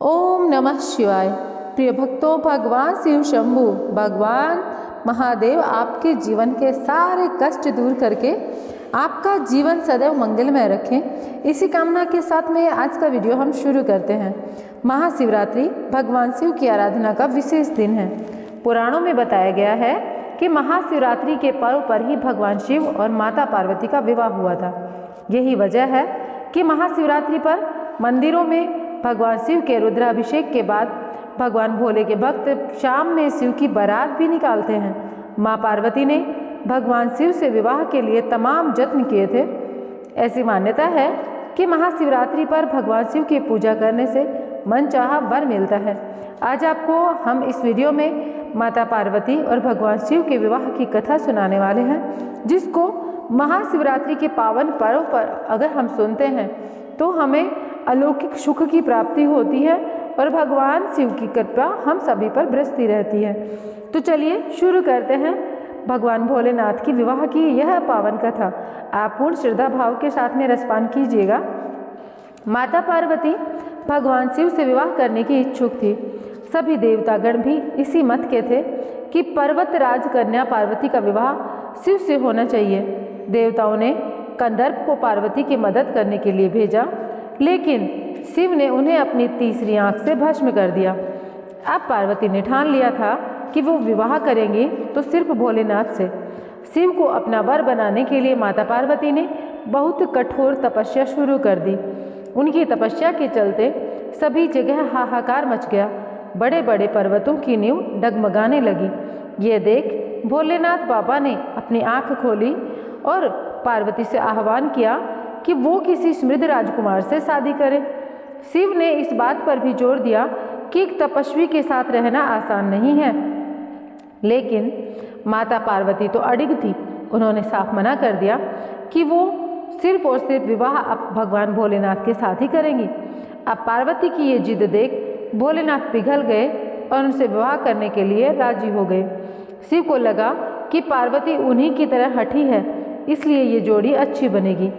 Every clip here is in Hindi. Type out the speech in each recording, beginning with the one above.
ओम नमः शिवाय। प्रिय भक्तों, भगवान शिव शंभु भगवान महादेव आपके जीवन के सारे कष्ट दूर करके आपका जीवन सदैव मंगलमय रखें, इसी कामना के साथ में आज का वीडियो हम शुरू करते हैं। महाशिवरात्रि भगवान शिव की आराधना का विशेष दिन है। पुराणों में बताया गया है कि महाशिवरात्रि के पर्व पर ही भगवान शिव और माता पार्वती का विवाह हुआ था। यही वजह है कि महाशिवरात्रि पर मंदिरों में भगवान शिव के रुद्राभिषेक के बाद भगवान भोले के भक्त शाम में शिव की बारात भी निकालते हैं। माँ पार्वती ने भगवान शिव से विवाह के लिए तमाम जत्न किए थे। ऐसी मान्यता है कि महाशिवरात्रि पर भगवान शिव की पूजा करने से मनचाहा वर मिलता है। आज आपको हम इस वीडियो में माता पार्वती और भगवान शिव के विवाह की कथा सुनाने वाले हैं, जिसको महाशिवरात्रि के पावन पर्व पर अगर हम सुनते हैं तो हमें अलौकिक सुख की प्राप्ति होती है और भगवान शिव की कृपा हम सभी पर बरसती रहती है। तो चलिए शुरू करते हैं भगवान भोलेनाथ की विवाह की यह पावन कथा। आप पूर्ण श्रद्धा भाव के साथ में रसपान कीजिएगा। माता पार्वती भगवान शिव से विवाह करने की इच्छुक थी। सभी देवतागण भी इसी मत के थे कि पर्वत राज कन्या पार्वती का विवाह शिव से होना चाहिए। देवताओं ने कंदर्प को पार्वती की मदद करने के लिए भेजा, लेकिन शिव ने उन्हें अपनी तीसरी आंख से भस्म कर दिया। अब पार्वती ने ठान लिया था कि वो विवाह करेंगी तो सिर्फ भोलेनाथ से। शिव को अपना वर बनाने के लिए माता पार्वती ने बहुत कठोर तपस्या शुरू कर दी। उनकी तपस्या के चलते सभी जगह हाहाकार मच गया। बड़े बड़े पर्वतों की नींव डगमगाने लगी। ये देख भोलेनाथ बाबा ने अपनी आंख खोली और पार्वती से आह्वान किया कि वो किसी समृद्ध राजकुमार से शादी करे। शिव ने इस बात पर भी जोर दिया कि एक तपस्वी के साथ रहना आसान नहीं है, लेकिन माता पार्वती तो अडिग थी। उन्होंने साफ मना कर दिया कि वो सिर्फ और सिर्फ विवाह अब भगवान भोलेनाथ के साथ ही करेंगी। अब पार्वती की ये जिद देख भोलेनाथ पिघल गए और उनसे विवाह करने के लिए राजी हो गए। शिव को लगा कि पार्वती उन्हीं की तरह हठी है, इसलिए ये जोड़ी अच्छी बनेगी।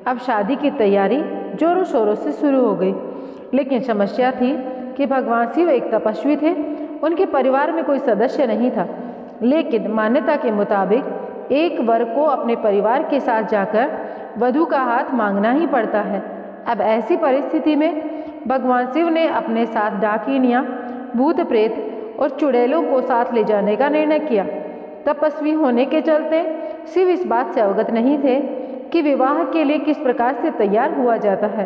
अब शादी की तैयारी जोरों शोरों से शुरू हो गई, लेकिन समस्या थी कि भगवान शिव एक तपस्वी थे। उनके परिवार में कोई सदस्य नहीं था, लेकिन मान्यता के मुताबिक एक वर को अपने परिवार के साथ जाकर वधू का हाथ मांगना ही पड़ता है। अब ऐसी परिस्थिति में भगवान शिव ने अपने साथ डाकिनियाँ, भूत प्रेत और चुड़ैलों को साथ ले जाने का निर्णय किया। तपस्वी होने के चलते शिव इस बात से अवगत नहीं थे कि विवाह के लिए किस प्रकार से तैयार हुआ जाता है।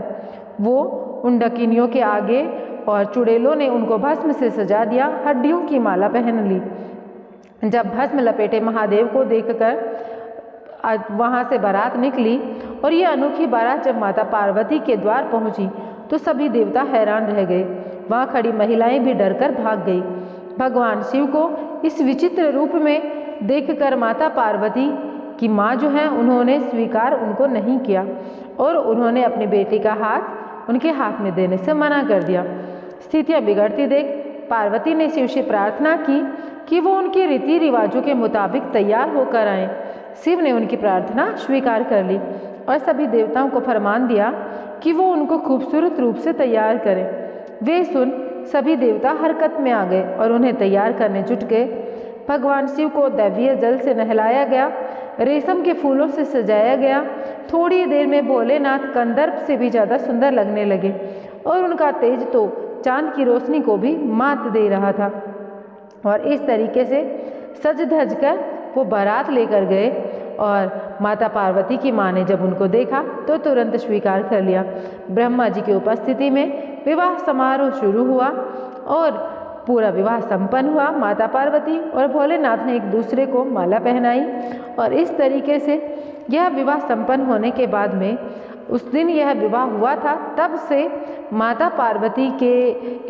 वो उन डाकिनियों के आगे और चुड़ैलों ने उनको भस्म से सजा दिया, हड्डियों की माला पहन ली। जब भस्म लपेटे महादेव को देखकर वहाँ से बारात निकली और ये अनोखी बारात जब माता पार्वती के द्वार पहुँची तो सभी देवता हैरान रह गए। वहाँ खड़ी महिलाएं भी डरकर भाग गई। भगवान शिव को इस विचित्र रूप में देखकर माता पार्वती की माँ जो है उन्होंने स्वीकार उनको नहीं किया और उन्होंने अपने बेटे का हाथ उनके हाथ में देने से मना कर दिया। स्थितियाँ बिगड़ती देख पार्वती ने शिव से प्रार्थना की कि वो उनके रीति रिवाजों के मुताबिक तैयार होकर आएं। शिव ने उनकी प्रार्थना स्वीकार कर ली और सभी देवताओं को फरमान दिया कि वो उनको खूबसूरत रूप से तैयार करें। वे सुन सभी देवता हरकत में आ गए और उन्हें तैयार करने जुट गए। भगवान शिव को दैवीय जल से नहलाया गया, रेशम के फूलों से सजाया गया। थोड़ी देर में भोलेनाथ कंदर्प से भी ज़्यादा सुंदर लगने लगे और उनका तेज तो चांद की रोशनी को भी मात दे रहा था। और इस तरीके से सज धज कर वो बारात लेकर गए और माता पार्वती की माँ ने जब उनको देखा तो तुरंत स्वीकार कर लिया। ब्रह्मा जी की उपस्थिति में विवाह समारोह शुरू हुआ और पूरा विवाह संपन्न हुआ। माता पार्वती और भोलेनाथ ने एक दूसरे को माला पहनाई और इस तरीके से यह विवाह संपन्न होने के बाद में उस दिन यह विवाह हुआ था। तब से माता पार्वती के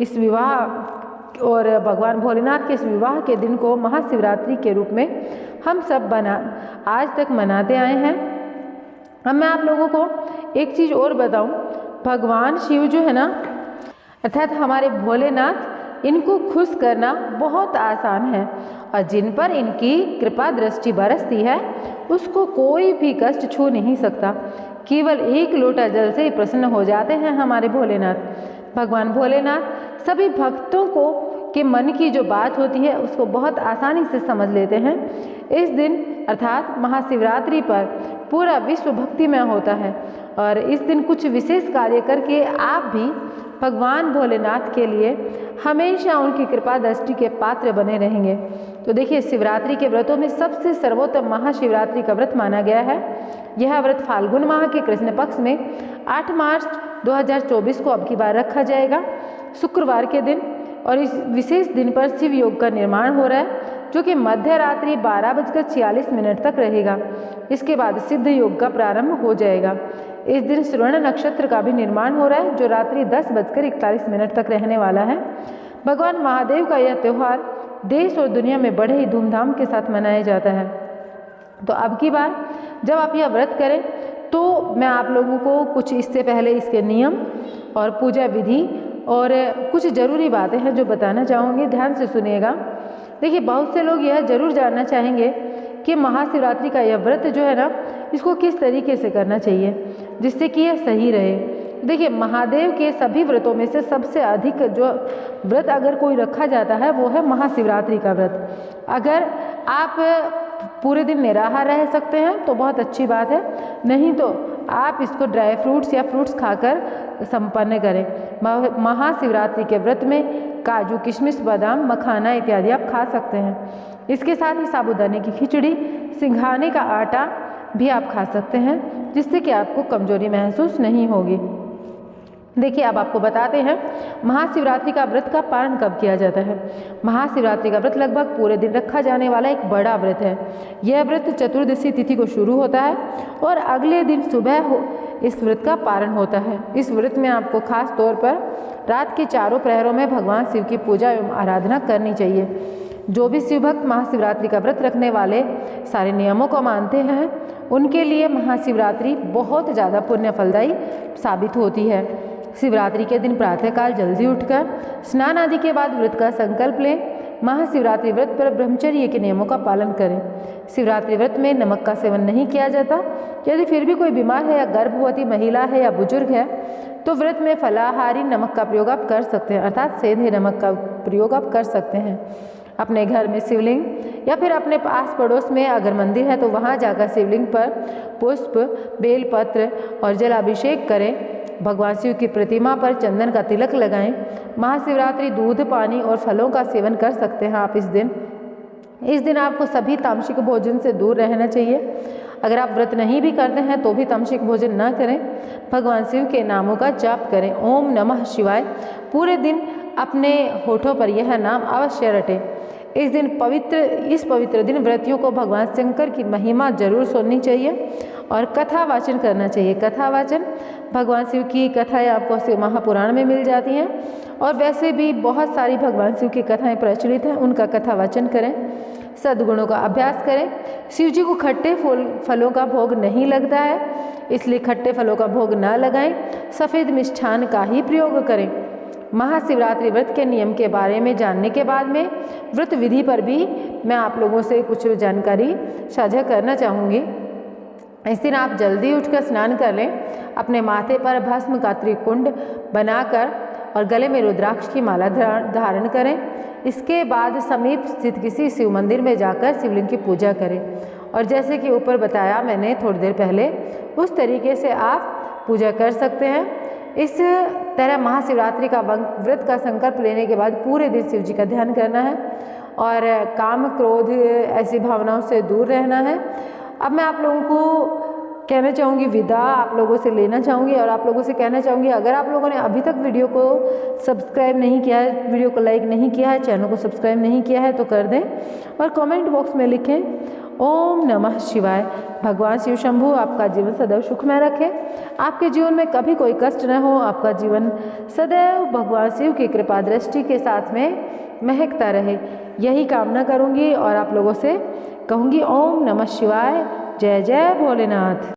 इस विवाह और भगवान भोलेनाथ के इस विवाह के दिन को महाशिवरात्रि के रूप में हम सब आज तक मनाते आए हैं। अब मैं आप लोगों को एक चीज़ और बताऊं, भगवान शिव जो है ना, अर्थात हमारे भोलेनाथ, इनको खुश करना बहुत आसान है और जिन पर इनकी कृपा दृष्टि बरसती है उसको कोई भी कष्ट छू नहीं सकता। केवल एक लोटा जल से ही प्रसन्न हो जाते हैं हमारे भोलेनाथ। भगवान भोलेनाथ सभी भक्तों को के मन की जो बात होती है उसको बहुत आसानी से समझ लेते हैं। इस दिन अर्थात महाशिवरात्रि पर पूरा विश्व भक्तिमय होता है और इस दिन कुछ विशेष कार्य करके आप भी भगवान भोलेनाथ के लिए हमेशा उनकी कृपा दृष्टि के पात्र बने रहेंगे। तो देखिए, शिवरात्रि के व्रतों में सबसे सर्वोत्तम महाशिवरात्रि का व्रत माना गया है। यह व्रत फाल्गुन माह के कृष्ण पक्ष में 8 मार्च 2024 को अब की बार रखा जाएगा, शुक्रवार के दिन। और इस विशेष दिन पर शिव योग का निर्माण हो रहा है, जो कि मध्य रात्रि 12:46 तक रहेगा। इसके बाद सिद्ध योग का प्रारंभ हो जाएगा। इस दिन स्वर्ण नक्षत्र का भी निर्माण हो रहा है, जो रात्रि 10:41 तक रहने वाला है। भगवान महादेव का यह त्यौहार देश और दुनिया में बड़े ही धूमधाम के साथ मनाया जाता है। तो अब की बार जब आप यह व्रत करें तो मैं आप लोगों को कुछ इससे पहले इसके नियम और पूजा विधि और कुछ ज़रूरी बातें हैं जो बताना चाहूँगी, ध्यान से सुनिएगा। देखिए, बहुत से लोग यह ज़रूर जानना चाहेंगे कि महाशिवरात्रि का यह व्रत जो है ना, इसको किस तरीके से करना चाहिए जिससे कि यह सही रहे। देखिए, महादेव के सभी व्रतों में से सबसे अधिक जो व्रत अगर कोई रखा जाता है वो है महाशिवरात्रि का व्रत। अगर आप पूरे दिन निराहार रह सकते हैं तो बहुत अच्छी बात है, नहीं तो आप इसको ड्राई फ्रूट्स या फ्रूट्स खाकर संपन्न करें। महाशिवरात्रि के व्रत में काजू, किशमिश, बादाम, मखाना इत्यादि आप खा सकते हैं। इसके साथ ही साबूदाने की खिचड़ी, सिंघाने का आटा भी आप खा सकते हैं, जिससे कि आपको कमजोरी महसूस नहीं होगी। देखिए, अब आपको बताते हैं महाशिवरात्रि का व्रत का पारण कब किया जाता है। महाशिवरात्रि का व्रत लगभग पूरे दिन रखा जाने वाला एक बड़ा व्रत है। यह व्रत चतुर्दशी तिथि को शुरू होता है और अगले दिन सुबह इस व्रत का पारण होता है। इस व्रत में आपको खास तौर पर रात के चारों प्रहरों में भगवान शिव की पूजा एवं आराधना करनी चाहिए। जो भी शिव भक्त महाशिवरात्रि का व्रत रखने वाले सारे नियमों को मानते हैं, उनके लिए महाशिवरात्रि बहुत ज़्यादा पुण्य फलदायी साबित होती है। शिवरात्रि के दिन प्रातःकाल जल्दी उठकर स्नान आदि के बाद व्रत का संकल्प लें। महाशिवरात्रि व्रत पर ब्रह्मचर्य के नियमों का पालन करें। शिवरात्रि व्रत में नमक का सेवन नहीं किया जाता। यदि फिर भी कोई बीमार है या गर्भवती महिला है या बुजुर्ग है तो व्रत में फलाहारी नमक का प्रयोग आप कर सकते हैं, अर्थात सेंधे नमक का प्रयोग आप कर सकते हैं। अपने घर में शिवलिंग या फिर अपने पास पड़ोस में अगर मंदिर है तो वहाँ जाकर शिवलिंग पर पुष्प, बेलपत्र और जलाभिषेक करें। भगवान शिव की प्रतिमा पर चंदन का तिलक लगाएं। महाशिवरात्रि दूध, पानी और फलों का सेवन कर सकते हैं आप इस दिन आपको सभी तामसिक भोजन से दूर रहना चाहिए। अगर आप व्रत नहीं भी करते हैं तो भी तामसिक भोजन ना करें। भगवान शिव के नामों का जाप करें। ओम नमः शिवाय पूरे दिन अपने होठों पर यह नाम अवश्य रटें। इस पवित्र दिन व्रतियों को भगवान शंकर की महिमा जरूर सुननी चाहिए और कथा वाचन करना चाहिए। कथा वाचन, भगवान शिव की कथाएं आपको शिव महापुराण में मिल जाती हैं और वैसे भी बहुत सारी भगवान शिव की कथाएं प्रचलित हैं, उनका कथा वाचन करें। सद्गुणों का अभ्यास करें। शिव जी को खट्टे फलों का भोग नहीं लगता है, इसलिए खट्टे फलों का भोग ना लगाएं। सफ़ेद मिष्ठान का ही प्रयोग करें। महाशिवरात्रि व्रत के नियम के बारे में जानने के बाद में व्रत विधि पर भी मैं आप लोगों से कुछ जानकारी साझा करना चाहूँगी। इस दिन आप जल्दी उठकर स्नान कर लें। अपने माथे पर भस्म का त्रिकुंड बनाकर और गले में रुद्राक्ष की माला धारण करें। इसके बाद समीप स्थित किसी शिव मंदिर में जाकर शिवलिंग की पूजा करें और जैसे कि ऊपर बताया मैंने थोड़ी देर पहले, उस तरीके से आप पूजा कर सकते हैं। इस तरह महाशिवरात्रि का व्रत का संकल्प लेने के बाद पूरे दिन शिव जी का ध्यान करना है और काम, क्रोध ऐसी भावनाओं से दूर रहना है। अब मैं आप लोगों को कहना चाहूँगी, विदा आप लोगों से लेना चाहूँगी और आप लोगों से कहना चाहूँगी, अगर आप लोगों ने अभी तक वीडियो को सब्सक्राइब नहीं किया है, वीडियो को लाइक नहीं किया है, चैनल को सब्सक्राइब नहीं किया है तो कर दें और कमेंट बॉक्स में लिखें ओम नमः शिवाय। भगवान शिव शंभु आपका जीवन सदैव सुखमय रखे, आपके जीवन में कभी कोई कष्ट न हो, आपका जीवन सदैव भगवान शिव की कृपा दृष्टि के साथ में महकता रहे, यही कामना करूँगी और आप लोगों से कहूँगी ओम नमः शिवाय। जय जय भोलेनाथ।